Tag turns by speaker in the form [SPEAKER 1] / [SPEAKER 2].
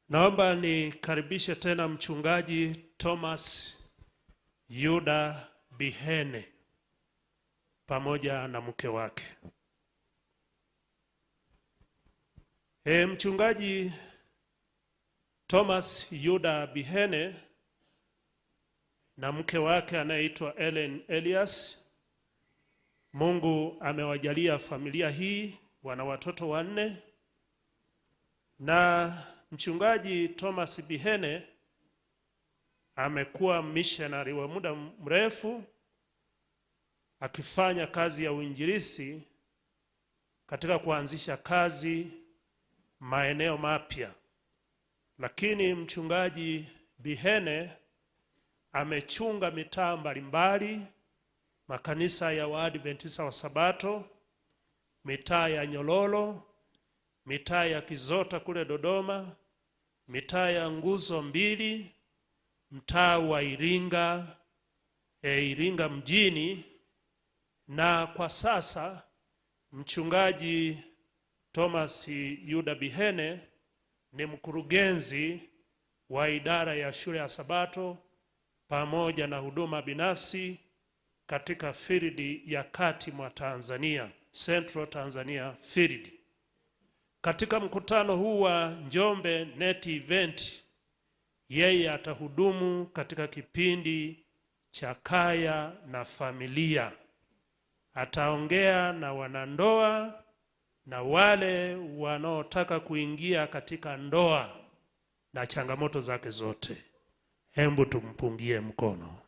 [SPEAKER 1] Naomba nikaribishe tena mchungaji Thomas Yuda Bihene pamoja na mke wake. Mchungaji Thomas Yuda Bihene na mke wake anayeitwa Ellen Elias, Mungu amewajalia familia hii, wana watoto 4. Na mchungaji Thomas Bihene amekuwa missionary wa muda mrefu akifanya kazi ya uinjilisti katika kuanzisha kazi maeneo mapya. Lakini mchungaji Bihene amechunga mitaa mbalimbali, makanisa ya Waadventista wa Sabato, mitaa ya Nyololo, mitaa ya Kizota kule Dodoma, mitaa ya Nguzo 2, mtaa wa Iringa, Iringa mjini. Na kwa sasa mchungaji Thomas Yuda Bihene ni mkurugenzi wa idara ya shule ya Sabato pamoja na huduma binafsi katika field ya kati mwa Tanzania, Central Tanzania Field. Katika mkutano huu wa Njombe Net Event, yeye atahudumu katika kipindi cha kaya na familia. Ataongea na wanandoa na wale wanaotaka kuingia katika ndoa na changamoto zake zote. Hebu tumpungie mkono.